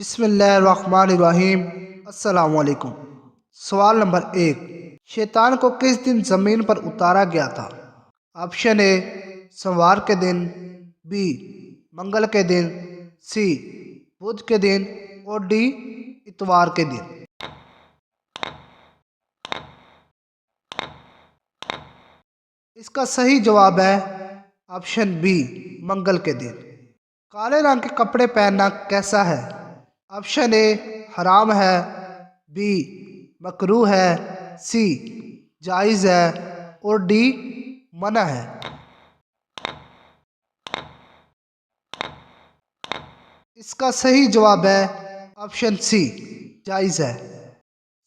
بسم اللہ الرحمن الرحیم۔ السلام علیکم۔ سوال نمبر 1، شیطان کو کس دن زمین پر اتارا گیا تھا؟ آپشن اے سوموار کے دن، بی منگل کے دن، سی بدھ کے دن اور ڈی اتوار کے دن۔ اس کا صحیح جواب ہے آپشن بی منگل کے دن۔ کالے رنگ کے کپڑے پہننا کیسا ہے؟ آپشن اے حرام ہے، بی مکروہ ہے، سی جائز ہے اور ڈی منع ہے۔ اس کا صحیح جواب ہے آپشن سی جائز ہے۔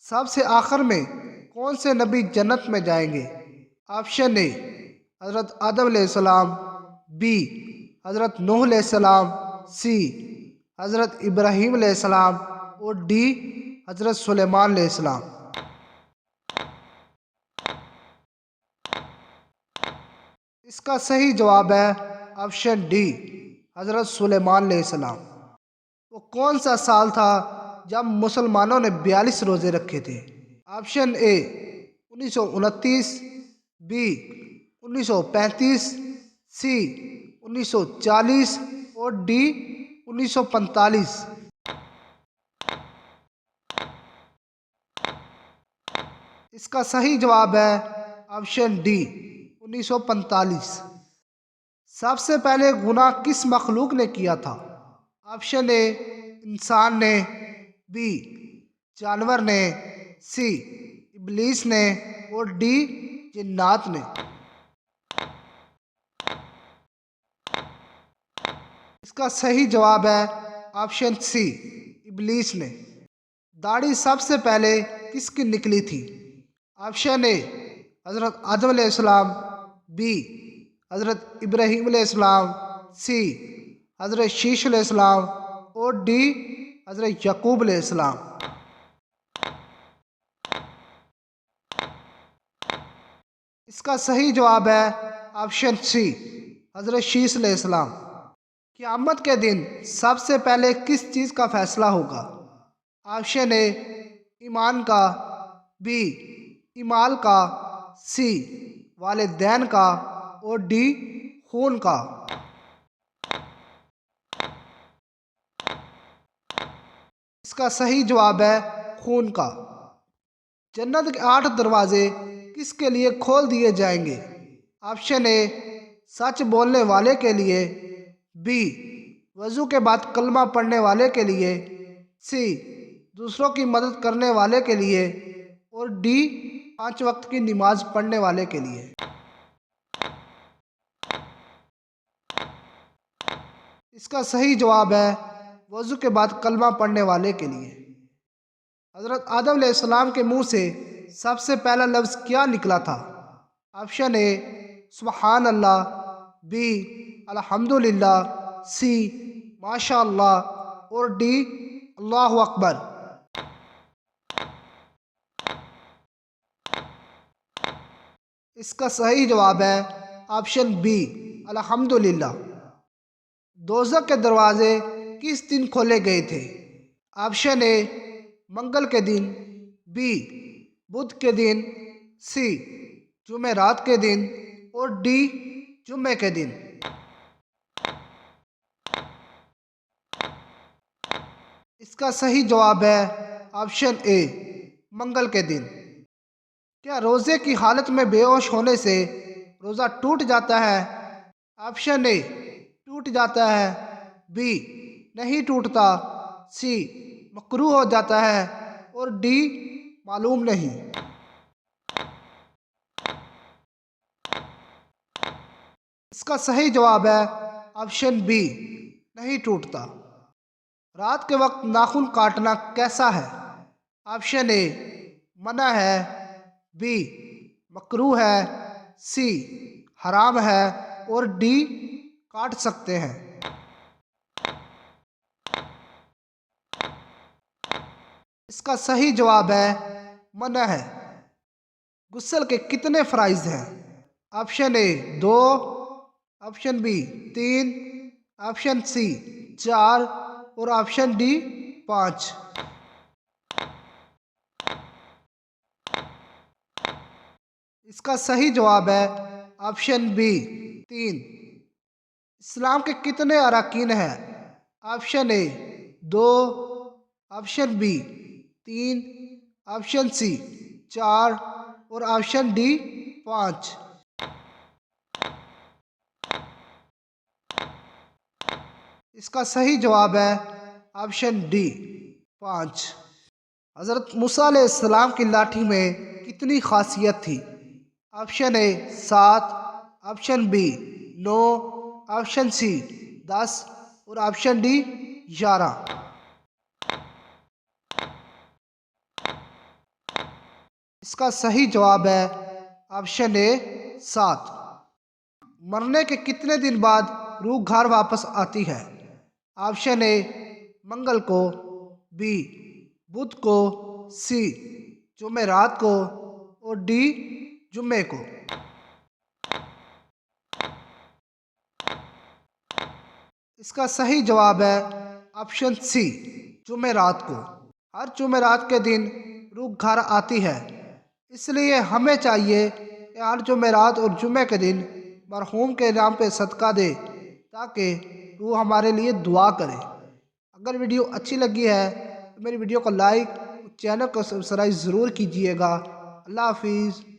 سب سے آخر میں کون سے نبی جنت میں جائیں گے؟ آپشن اے حضرت آدم علیہ السلام، بی حضرت نوح علیہ السلام، سی حضرت ابراہیم علیہ السلام اور ڈی حضرت سلیمان علیہ السلام۔ اس کا صحیح جواب ہے آپشن ڈی حضرت سلیمان علیہ السلام۔ وہ کون سا سال تھا جب مسلمانوں نے 42 روزے رکھے تھے؟ آپشن اے 1929، بی 1935، سی 1940 اور ڈی 1945۔ اس کا صحیح جواب ہے آپشن ڈی 1945۔ سب سے پہلے گناہ کس مخلوق نے کیا تھا؟ آپشن اے انسان نے، بی جانور نے، سی ابلیس نے اور ڈی جنات نے۔ اس کا صحیح جواب ہے آپشن سی ابلیس نے۔ داڑھی سب سے پہلے کس کی نکلی تھی؟ آپشن اے حضرت آدم علیہ السلام، بی حضرت ابراہیم علیہ السلام، سی حضرت شیش علیہ السلام اور ڈی حضرت یعقوب علیہ السلام۔ اس کا صحیح جواب ہے آپشن سی حضرت شیش علیہ السلام۔ قیامت کے دن سب سے پہلے کس چیز کا فیصلہ ہوگا؟ آپشن اے ایمان کا، بی ایمال کا، سی والدین کا اور ڈی خون کا۔ اس کا صحیح جواب ہے خون کا۔ جنت کے 8 دروازے کس کے لیے کھول دیے جائیں گے؟ آپشن اے سچ بولنے والے کے لیے، بی وضو کے بعد کلمہ پڑھنے والے کے لیے، سی دوسروں کی مدد کرنے والے کے لیے اور ڈی 5 وقت کی نماز پڑھنے والے کے لیے۔ اس کا صحیح جواب ہے وضو کے بعد کلمہ پڑھنے والے کے لیے۔ حضرت آدم علیہ السلام کے منہ سے سب سے پہلا لفظ کیا نکلا تھا؟ آپشن اے سبحان اللہ، بی الحمدللہ، سی ماشاء اللہ اور ڈی اللہ اکبر۔ اس کا صحیح جواب ہے آپشن بی الحمدللہ۔ دوزخ کے دروازے کس دن کھولے گئے تھے؟ آپشن اے منگل کے دن، بی بدھ کے دن، سی جمعرات کے دن اور ڈی جمعے کے دن۔ اس کا صحیح جواب ہے آپشن اے منگل کے دن۔ کیا روزے کی حالت میں بے ہوش ہونے سے روزہ ٹوٹ جاتا ہے؟ آپشن اے ٹوٹ جاتا ہے، بی نہیں ٹوٹتا، سی مکروہ ہو جاتا ہے اور ڈی معلوم نہیں۔ اس کا صحیح جواب ہے آپشن بی نہیں ٹوٹتا۔ رات کے وقت ناخن کاٹنا کیسا ہے؟ آپشن اے منع ہے، بی مکروہ ہے، سی حرام ہے اور ڈی کاٹ سکتے ہیں۔ اس کا صحیح جواب ہے منع ہے۔ غسل کے کتنے فرائض ہیں؟ آپشن اے 2، آپشن بی 3، آپشن سی 4 اور آپشن ڈی 5۔ اس کا صحیح جواب ہے آپشن بی 3۔ اسلام کے کتنے اراکین ہیں؟ آپشن اے 2، آپشن بی 3، آپشن سی 4 اور آپشن ڈی 5۔ اس کا صحیح جواب ہے آپشن ڈی 5۔ حضرت موسیٰ علیہ السلام کی لاٹھی میں کتنی خاصیت تھی؟ آپشن اے 7، آپشن بی 9، آپشن سی 10 اور آپشن ڈی 11۔ اس کا صحیح جواب ہے آپشن اے 7۔ مرنے کے کتنے دن بعد روح گھر واپس آتی ہے؟ آپشن اے منگل کو، بی بدھ کو، سی جمعرات کو اور ڈی جمعے کو۔ اس کا صحیح جواب ہے آپشن سی جمعرات کو۔ ہر جمعرات کے دن روح گھر آتی ہے، اس لیے ہمیں چاہیے کہ ہر جمعرات اور جمعے کے دن مرحوم کے نام پہ صدقہ دے تاکہ روح ہمارے لیے دعا کرے۔ اگر ویڈیو اچھی لگی ہے تو میری ویڈیو کو لائک اور چینل کو سبسکرائب ضرور کیجیے گا۔ اللہ حافظ۔